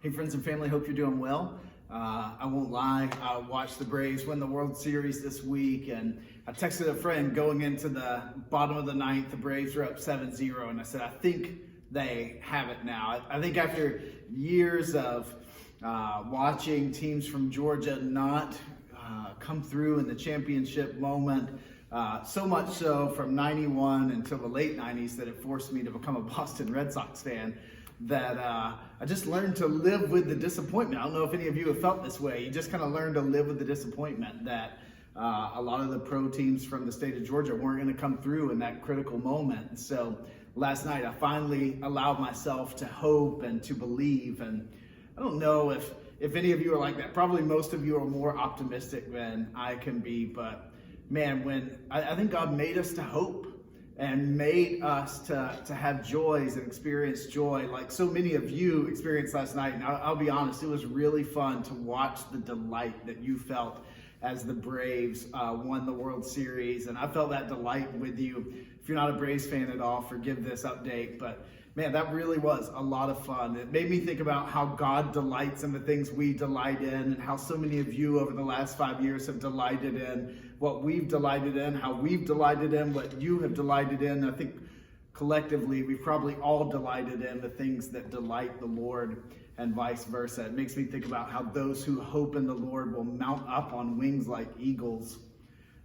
Hey friends and family, hope you're doing well. I won't lie, I watched the Braves win the World Series this week, and I texted a friend going into the bottom of the ninth. The Braves were up 7-0, and I said, I think they have it now. I think after years of watching teams from Georgia not come through in the championship moment, so much so from 91 until the late 90s that it forced me to become a Boston Red Sox fan, that I just learned to live with the disappointment. I don't know if any of you have felt this way. You just kind of learn to live with the disappointment that a lot of the pro teams from the state of Georgia weren't going to come through in that critical moment. And so last night I finally allowed myself to hope and to believe. And I don't know if any of you are like that. Probably most of you are more optimistic than I can be. But man, when I think God made us to hope and made us to have joys and experience joy like so many of you experienced last night. And I'll be honest, it was really fun to watch the delight that you felt as the Braves won the World Series. And I felt that delight with you. If you're not a Braves fan at all, forgive this update, but man, that really was a lot of fun. It made me think about how God delights in the things we delight in, and how so many of you over the last 5 years have delighted in what we've delighted in, how we've delighted in what you have delighted in. I think collectively we've probably all delighted in the things that delight the Lord, and vice versa. It makes me think about how those who hope in the Lord will mount up on wings like eagles.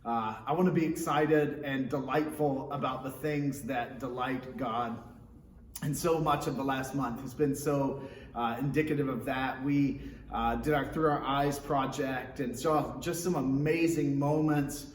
I want to be excited and delightful about the things that delight God. And so much of the last month has been so indicative of that. We did our Through Our Eyes project and saw just some amazing moments,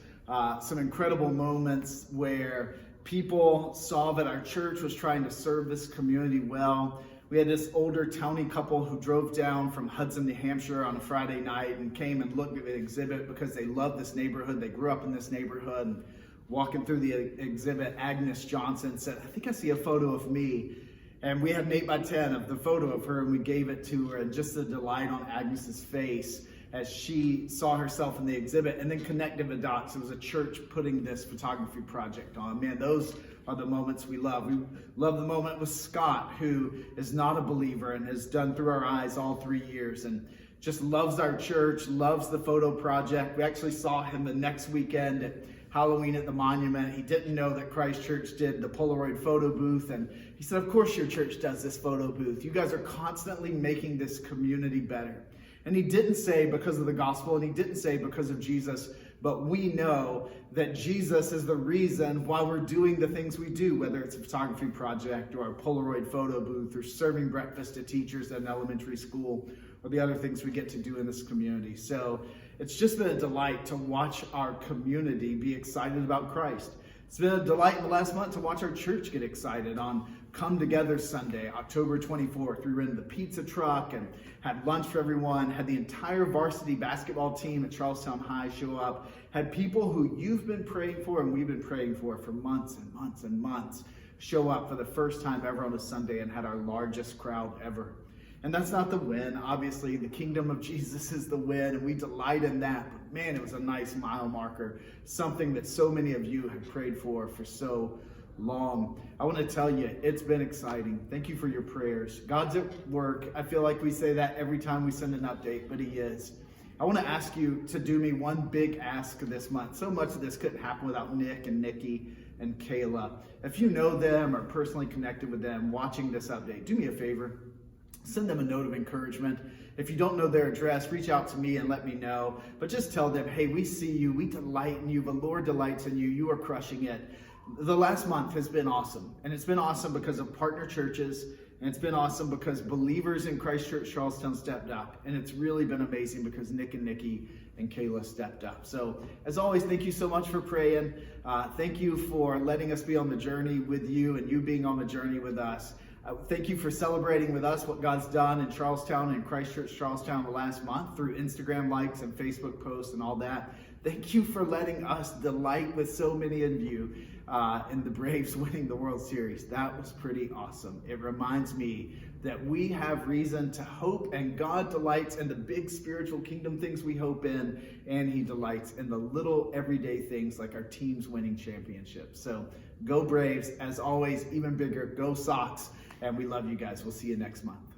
some incredible moments where people saw that our church was trying to serve this community well. We had this older townie couple who drove down from Hudson, New Hampshire on a Friday night and came and looked at the exhibit because they love this neighborhood. They grew up in this neighborhood. And walking through the exhibit, Agnes Johnson said, I think I see a photo of me. And we had an 8x10 of the photo of her, and we gave it to her, and just the delight on Agnes's face as she saw herself in the exhibit, and then connected the dots. It was a church putting this photography project on. Man, those are the moments we love. We love the moment with Scott, who is not a believer and has done Through Our Eyes all 3 years, and just loves our church, loves the photo project. We actually saw him the next weekend at Halloween at the Monument. He didn't know that Christ Church did the Polaroid photo booth, and he said, of course your church does this photo booth. You guys are constantly making this community better. And he didn't say because of the gospel, and he didn't say because of Jesus, but we know that Jesus is the reason why we're doing the things we do, whether it's a photography project or a Polaroid photo booth or serving breakfast to teachers at an elementary school or the other things we get to do in this community. So it's just been a delight to watch our community be excited about Christ. It's been a delight in the last month to watch our church get excited on Come Together Sunday, October 24th. We rented the pizza truck and had lunch for everyone, had the entire varsity basketball team at Charlestown High show up, had people who you've been praying for and we've been praying for months and months and months show up for the first time ever on a Sunday, and had our largest crowd ever. And that's not the win. Obviously, the kingdom of Jesus is the win, and we delight in that. But man, it was a nice mile marker, something that so many of you have prayed for so long. I want to tell you, it's been exciting. Thank you for your prayers. God's at work. I feel like we say that every time we send an update, but he is. I want to ask you to do me one big ask this month. So much of this couldn't happen without Nick and Nikki and Kayla. If you know them or personally connected with them watching this update, do me a favor. Send them a note of encouragement. If you don't know their address, reach out to me and let me know. But just tell them, hey, we see you. We delight in you. The Lord delights in you. You are crushing it. The last month has been awesome. And it's been awesome because of partner churches. And it's been awesome because believers in Christ Church Charlestown stepped up. And it's really been amazing because Nick and Nikki and Kayla stepped up. So as always, thank you so much for praying. Thank you for letting us be on the journey with you and you being on the journey with us. Thank you for celebrating with us what God's done in Charlestown and Christ Church Charlestown the last month through Instagram likes and Facebook posts and all that. Thank you for letting us delight with so many of you in the Braves winning the World Series. That was pretty awesome. It reminds me that we have reason to hope, and God delights in the big spiritual kingdom things we hope in, and he delights in the little everyday things like our teams winning championships. So go Braves. As always, even bigger, go Sox. And we love you guys. We'll see you next month.